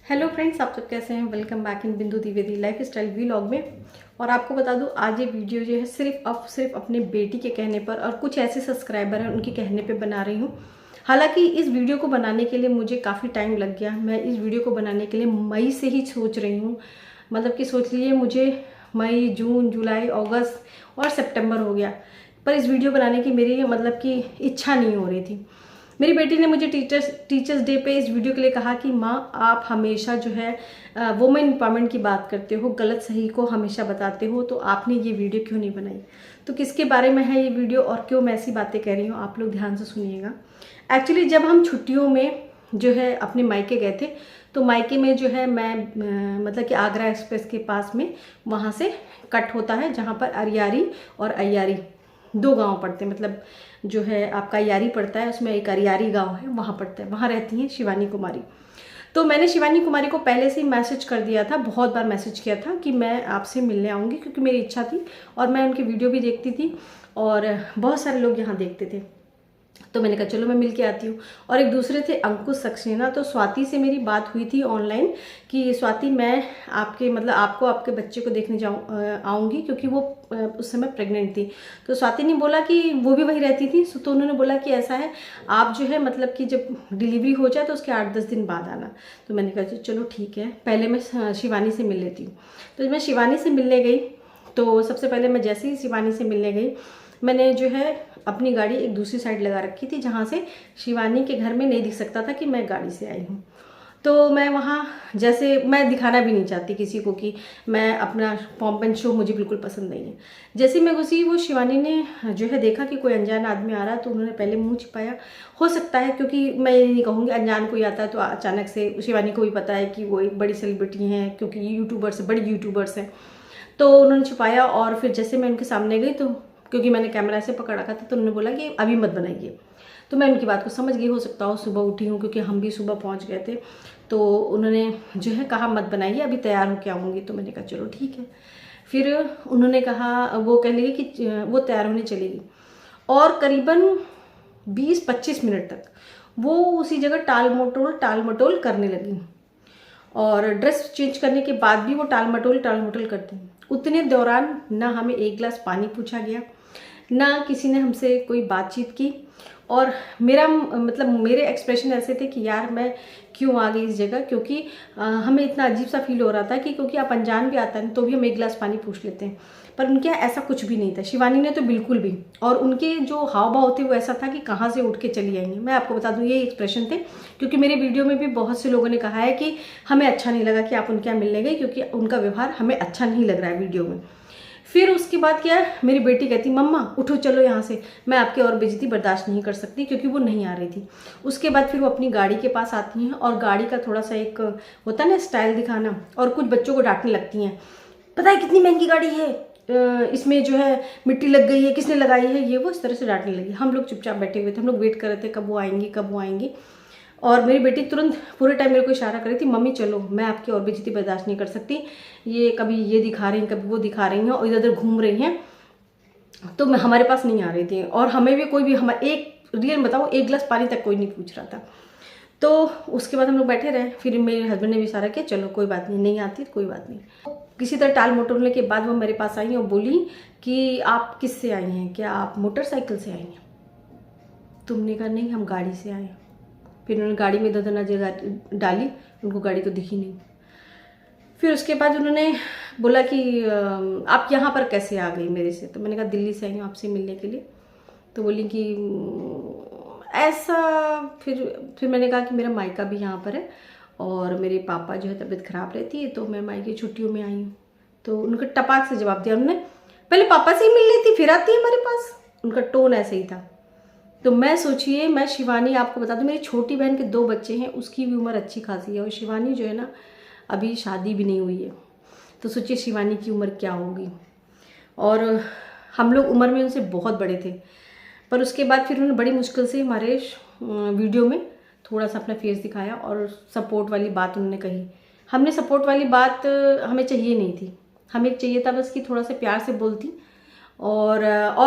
Hello friends, आप सब कैसे हैं। वेलकम बैक इन बिंदु द्विवेदी लाइफ स्टाइल व्लॉग में। और आपको बता दूं, आज ये वीडियो जो है सिर्फ अपने बेटी के कहने पर और कुछ ऐसे सब्सक्राइबर हैं उनके कहने पे बना रही हूँ। हालांकि इस वीडियो को बनाने के लिए मुझे काफ़ी टाइम लग गया। मैं इस वीडियो को बनाने के लिए मई से ही सोच रही हूँ। मतलब कि सोच लीजिए, मुझे मई, जून, जुलाई, अगस्त और सितंबर हो गया, पर इस वीडियो बनाने की मेरी मतलब कि इच्छा नहीं हो रही थी। मेरी बेटी ने मुझे टीचर्स डे पे इस वीडियो के लिए कहा कि माँ, आप हमेशा जो है वुमेन एम्पावरमेंट की बात करते हो, गलत सही को हमेशा बताते हो, तो आपने ये वीडियो क्यों नहीं बनाई। तो किसके बारे में है ये वीडियो और क्यों मैं ऐसी बातें कह रही हूँ, आप लोग ध्यान से सुनिएगा। एक्चुअली जब हम छुट्टियों में जो है अपने मायके गए थे, तो मायके में जो है मैं मतलब कि आगरा एक्सप्रेस के पास में वहाँ से कट होता है, जहाँ पर अरियारी और अय्यारी दो गांव पड़ते हैं। मतलब जो है आपका अय्यारी पड़ता है, उसमें एक अरियारी गांव है, वहाँ पड़ता है। वहाँ रहती हैं शिवानी कुमारी। तो मैंने शिवानी कुमारी को पहले से ही मैसेज कर दिया था, बहुत बार मैसेज किया था कि मैं आपसे मिलने आऊँगी, क्योंकि मेरी इच्छा थी और मैं उनकी वीडियो भी देखती थी और बहुत सारे लोग यहाँ देखते थे। तो मैंने कहा चलो मैं मिल के आती हूँ। और एक दूसरे थे अंकुश सक्सेना। तो स्वाति से मेरी बात हुई थी ऑनलाइन कि स्वाति, मैं आपके मतलब आपको आपके बच्चे को देखने आऊँगी, क्योंकि वो उस समय प्रेग्नेंट थी। तो स्वाति ने बोला कि वो भी वहीं रहती थी। तो उन्होंने बोला कि ऐसा है, आप जो है मतलब कि जब डिलीवरी हो जाए तो उसके 8-10 दिन बाद आना। तो मैंने कहा चलो ठीक है, पहले मैं शिवानी से मिल लेती हूँ। तो मैं शिवानी से मिलने गई। तो सबसे पहले मैं जैसे ही शिवानी से मिलने गई, मैंने जो है अपनी गाड़ी एक दूसरी साइड लगा रखी थी, जहाँ से शिवानी के घर में नहीं दिख सकता था कि मैं गाड़ी से आई हूँ। तो मैं वहाँ, जैसे मैं दिखाना भी नहीं चाहती किसी को कि मैं अपना पॉम्प एंड शो, मुझे बिल्कुल पसंद नहीं है। जैसे मैं घुसी, वो शिवानी ने जो है देखा कि कोई अनजान आदमी आ रहा है, तो उन्होंने पहले मुंह छिपाया। हो सकता है, क्योंकि मैं ये नहीं कहूँगी अनजान कोई आता है तो अचानक से, शिवानी को भी पता है कि वो एक बड़ी सेलिब्रिटी हैं, क्योंकि यूट्यूबर्स, बड़ी यूट्यूबर्स हैं। तो उन्होंने छुपाया और फिर जैसे मैं उनके सामने गई, तो क्योंकि मैंने कैमरा से पकड़ रखा था, तो उन्होंने बोला कि अभी मत बनाइए। तो मैं उनकी बात को समझ गई, हो सकता हो सुबह उठी हूँ, क्योंकि हम भी सुबह पहुँच गए थे। तो उन्होंने जो है कहा मत बनाइए, अभी तैयार होकर आऊँगी। तो मैंने कहा चलो ठीक है। फिर उन्होंने कहा, वो कह लगी कि वो तैयार होने चलेगी, और करीबन 20-25 मिनट तक वो उसी जगह टाल मटोल करने लगी। और ड्रेस चेंज करने के बाद भी वो टाल मटोल करती। उतने दौरान ना हमें एक गिलास पानी पूछा गया, ना किसी ने हमसे कोई बातचीत की। और मेरा मतलब मेरे एक्सप्रेशन ऐसे थे कि यार मैं क्यों आ गई इस जगह, क्योंकि हमें इतना अजीब सा फील हो रहा था कि क्योंकि आप अनजान भी आता है तो भी हम एक गिलास पानी पूछ लेते हैं, पर उनके यहाँ ऐसा कुछ भी नहीं था। शिवानी ने तो बिल्कुल भी, और उनके जो हाव भाव थे वो ऐसा था कि कहाँ से उठ के चली आएंगी। मैं आपको बता दूं, ये एक्सप्रेशन थे, क्योंकि मेरे वीडियो में भी बहुत से लोगों ने कहा है कि हमें अच्छा नहीं लगा कि आप उनके यहाँ मिलने गए, क्योंकि उनका व्यवहार हमें अच्छा नहीं लग रहा है वीडियो में। फिर उसके बाद क्या है, मेरी बेटी कहती मम्मा उठो चलो यहाँ से, मैं आपकी और बेइज्जती बर्दाश्त नहीं कर सकती, क्योंकि वो नहीं आ रही थी। उसके बाद फिर वो अपनी गाड़ी के पास आती हैं और गाड़ी का थोड़ा सा एक होता है ना स्टाइल दिखाना, और कुछ बच्चों को डांटने लगती हैं। पता है कितनी महंगी गाड़ी है, इसमें जो है मिट्टी लग गई है, किसने लगाई है, ये वो इस तरह से डांटने लगी। हम लोग चुपचाप बैठे हुए थे, हम लोग वेट कर रहे थे कब वो आएंगी कब वो आएंगी। और मेरी बेटी तुरंत पूरे टाइम मेरे को इशारा कर रही थी, मम्मी चलो, मैं आपकी और बेइज्जती बर्दाश्त नहीं कर सकती, ये कभी ये दिखा रही हैं कभी वो दिखा रही हैं और इधर उधर घूम रही हैं। तो मैं हमारे पास नहीं आ रही थी, और हमें भी कोई भी, हम एक रियल बताऊँ, एक गिलास पानी तक कोई नहीं पूछ रहा था। तो उसके बाद हम लोग बैठे रहे। फिर मेरे हस्बैंड ने भी इशारा किया, चलो कोई बात नहीं, नहीं आती कोई बात नहीं। किसी तरह टाल मटोलने के बाद वो मेरे पास आई और बोली कि आप किससे आई हैं, क्या आप मोटरसाइकिल से आई हैं। तुमने कहा नहीं, हम गाड़ी से आए हैं। फिर उन्होंने गाड़ी में इधर जगह डाली, उनको गाड़ी तो दिखी नहीं। फिर उसके बाद उन्होंने बोला कि आप यहाँ पर कैसे आ गई मेरे से। तो मैंने कहा दिल्ली से आई हूँ आपसे मिलने के लिए। तो बोली कि ऐसा। फिर मैंने कहा कि मेरा मायका भी यहाँ पर है और मेरे पापा जो है तबीयत खराब रहती है, तो मैं मायके छुट्टियों में आई हूँ। तो उनका टपाक से जवाब दिया उन्होंने, पहले पापा से ही मिल लेती फिर आती है हमारे पास। उनका टोन ऐसे ही था। तो मैं सोचिए, मैं शिवानी आपको बता दूं, मेरी छोटी बहन के 2 बच्चे हैं, उसकी भी उम्र अच्छी खासी है, और शिवानी जो है ना अभी शादी भी नहीं हुई है। तो सोचिए शिवानी की उम्र क्या होगी। और हम लोग उम्र में उनसे बहुत बड़े थे। पर उसके बाद फिर उन्होंने बड़ी मुश्किल से हमारे वीडियो में थोड़ा सा अपना फेस दिखाया और सपोर्ट वाली बात उन्होंने कही। हमने सपोर्ट वाली बात हमें चाहिए नहीं थी, हमें चाहिए था बस कि थोड़ा सा प्यार से बोलती और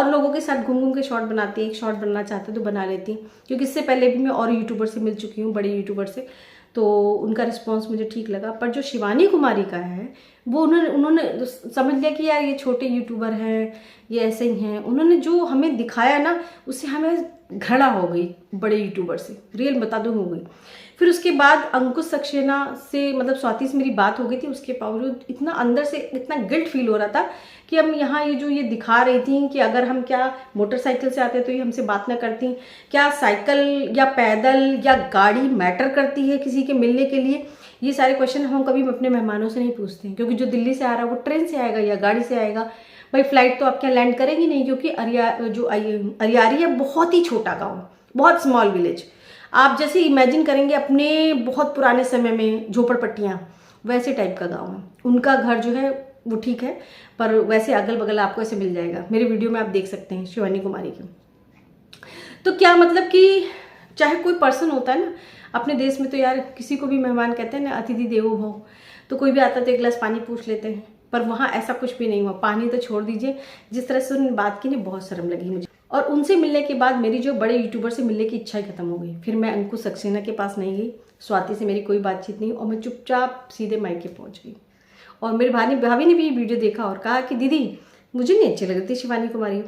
लोगों के साथ घूम घूम के शॉर्ट बनाती। एक शॉर्ट बनना चाहते तो बना लेती, क्योंकि इससे पहले भी मैं और यूट्यूबर से मिल चुकी हूँ, बड़े यूट्यूबर से। तो उनका रिस्पांस मुझे ठीक लगा। पर जो शिवानी कुमारी का है वो उन्होंने समझ लिया कि यार ये छोटे यूट्यूबर हैं, ये ऐसे ही हैं। उन्होंने जो हमें दिखाया ना उससे हमें घृणा हो गई बड़े यूट्यूबर से, रियल बता दूँ हो गई। फिर उसके बाद अंकुश सक्सेना से मतलब स्वाति से मेरी बात हो गई थी, उसके बावजूद इतना अंदर से इतना गिल्ट फील हो रहा था कि हम यहाँ ये दिखा रही थी कि अगर हम क्या मोटरसाइकिल से आते तो ये हमसे बात ना करती, क्या साइकिल या पैदल या गाड़ी मैटर करती है किसी के मिलने के लिए। ये सारे क्वेश्चन हम कभी अपने मेहमानों से नहीं पूछते हैं, क्योंकि जो दिल्ली से आ रहा है वो ट्रेन से आएगा या गाड़ी से आएगा। भाई फ्लाइट तो आपके यहाँ लैंड करेगी नहीं, क्योंकि अरियारी है बहुत ही छोटा गाँव, बहुत स्मॉल विलेज। आप जैसे इमेजिन करेंगे अपने बहुत पुराने समय में झोपड़पट्टियाँ, वैसे टाइप का गांव है। उनका घर जो है वो ठीक है, पर वैसे अगल बगल आपको ऐसे मिल जाएगा। मेरे वीडियो में आप देख सकते हैं शिवानी कुमारी के। तो क्या मतलब कि चाहे कोई पर्सन होता है ना अपने देश में, तो यार किसी को भी मेहमान कहते हैं ना, अतिथि देवो भव। तो कोई भी आता तो एक गिलास पानी पूछ लेते हैं, पर वहाँ ऐसा कुछ भी नहीं हुआ। पानी तो छोड़ दीजिए, जिस तरह से उन्होंने बात की ना बहुत शर्म लगी मुझे। और उनसे मिलने के बाद मेरी जो बड़े यूट्यूबर से मिलने की इच्छा ही खत्म हो गई। फिर मैं अंकुश सक्सेना के पास नहीं गई, स्वाति से मेरी कोई बातचीत नहीं, और मैं चुपचाप सीधे मायके पहुंच गई। और मेरे भाभी ने भी ये वीडियो देखा और कहा कि दीदी मुझे नहीं अच्छी लग रही थी शिवानी कुमारी।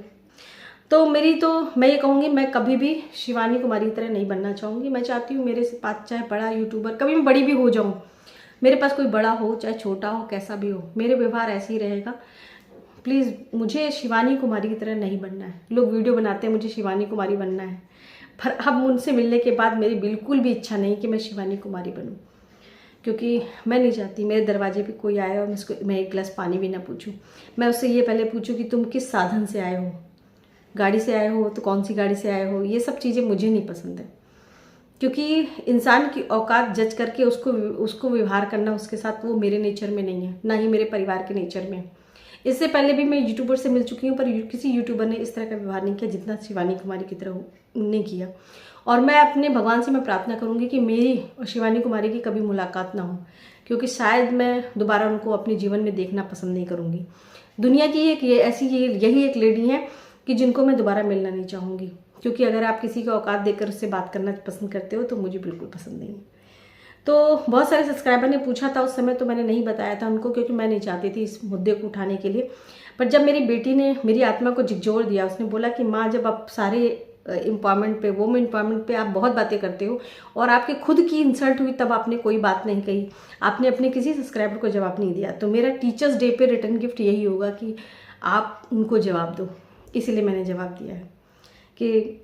तो मैं ये कहूँगी, मैं कभी भी शिवानी कुमारी की तरह नहीं बनना चाहूँगी। मैं चाहती हूँ मेरे से पास चाहे बड़ा यूट्यूबर, कभी मैं बड़ी भी हो जाऊँ, मेरे पास कोई बड़ा हो चाहे छोटा हो, कैसा भी हो, मेरे व्यवहार ऐसे ही रहेगा। प्लीज़ मुझे शिवानी कुमारी की तरह नहीं बनना है। लोग वीडियो बनाते हैं मुझे शिवानी कुमारी बनना है, पर अब उनसे मिलने के बाद मेरी बिल्कुल भी इच्छा नहीं कि मैं शिवानी कुमारी बनूं, क्योंकि मैं नहीं चाहती मेरे दरवाजे पे कोई आए और मैं एक गिलास पानी भी ना पूछूं। मैं उससे ये पहले पूछूं कि तुम किस साधन से आए हो, गाड़ी से आए हो तो कौन सी गाड़ी से आए हो। ये सब चीज़ें मुझे नहीं पसंद है, क्योंकि इंसान की औकात जज करके उसको व्यवहार करना उसके साथ, वो मेरे नेचर में नहीं है, ना ही मेरे परिवार के नेचर में। इससे पहले भी मैं यूट्यूबर से मिल चुकी हूँ, पर किसी यूट्यूबर ने इस तरह का व्यवहार नहीं किया जितना शिवानी कुमारी की तरह ने किया। और मैं अपने भगवान से मैं प्रार्थना करूँगी कि मेरी और शिवानी कुमारी की कभी मुलाकात ना हो, क्योंकि शायद मैं दोबारा उनको अपने जीवन में देखना पसंद नहीं करूँगी। दुनिया की यही एक लेडी है कि जिनको मैं दोबारा मिलना नहीं चाहूँगी, क्योंकि अगर आप किसी का औकात देखकर उससे बात करना पसंद करते हो तो मुझे बिल्कुल पसंद नहीं है। तो बहुत सारे सब्सक्राइबर ने पूछा था उस समय, तो मैंने नहीं बताया था उनको, क्योंकि मैं नहीं चाहती थी इस मुद्दे को उठाने के लिए। पर जब मेरी बेटी ने मेरी आत्मा को झकझोर दिया, उसने बोला कि माँ जब आप सारे एम्पावरमेंट पे, वुमेन एम्पावरमेंट पे आप बहुत बातें करते हो और आपके खुद की इंसल्ट हुई तब आपने कोई बात नहीं कही, आपने अपने किसी सब्सक्राइबर को जवाब नहीं दिया। तो मेरा टीचर्स डे पे रिटर्न गिफ्ट यही होगा कि आप उनको जवाब दो। इसीलिए मैंने जवाब दिया है कि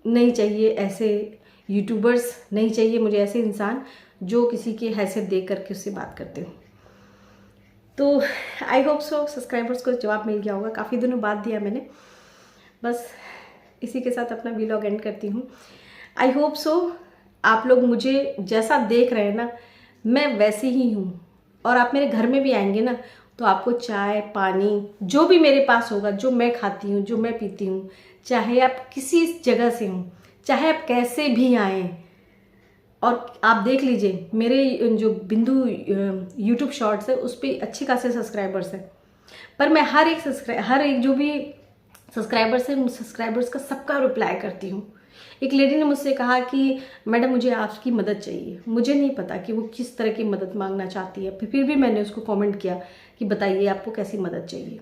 नहीं चाहिए ऐसे यूट्यूबर्स, नहीं चाहिए मुझे ऐसे इंसान जो किसी की हैसियत देख करके उससे बात करते हो। तो आई होप सो सब्सक्राइबर्स को जवाब मिल गया होगा, काफ़ी दिनों बाद दिया मैंने। बस इसी के साथ अपना व्लॉग एंड करती हूँ। आई होप सो आप लोग मुझे जैसा देख रहे हैं ना, मैं वैसे ही हूँ। और आप मेरे घर में भी आएंगे ना, तो आपको चाय पानी जो भी मेरे पास होगा, जो मैं खाती हूँ, जो मैं पीती हूँ, चाहे आप किसी जगह से हों, चाहे आप कैसे भी आएँ। और आप देख लीजिए मेरे जो बिंदु यूट्यूब शॉर्ट्स है उस पर अच्छे खासे सब्सक्राइबर्स हैं, पर मैं हर एक जो भी सब्सक्राइबर्स है, सब्सक्राइबर्स का सबका रिप्लाई करती हूँ। एक लेडी ने मुझसे कहा कि मैडम मुझे आपकी मदद चाहिए। मुझे नहीं पता कि वो किस तरह की मदद मांगना चाहती है, फिर भी मैंने उसको कमेंट किया कि बताइए आपको कैसी मदद चाहिए।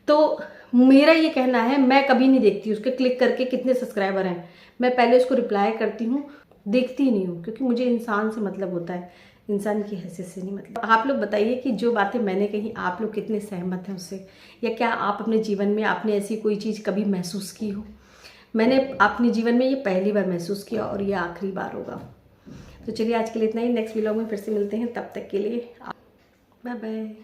तो मेरा ये कहना है, मैं कभी नहीं देखती उसके क्लिक करके कितने सब्सक्राइबर हैं, मैं पहले उसको रिप्लाई करती हूँ, देखती ही नहीं हूँ, क्योंकि मुझे इंसान से मतलब होता है, इंसान की हैसियत से नहीं मतलब। आप लोग बताइए कि जो बातें मैंने कही आप लोग कितने सहमत हैं उससे, या क्या आप अपने जीवन में आपने ऐसी कोई चीज़ कभी महसूस की हो। मैंने अपने जीवन में ये पहली बार महसूस किया और ये आखिरी बार होगा। तो चलिए आज के लिए इतना ही, नेक्स्ट व्लॉग में फिर से मिलते हैं, तब तक के लिए बाय बाय।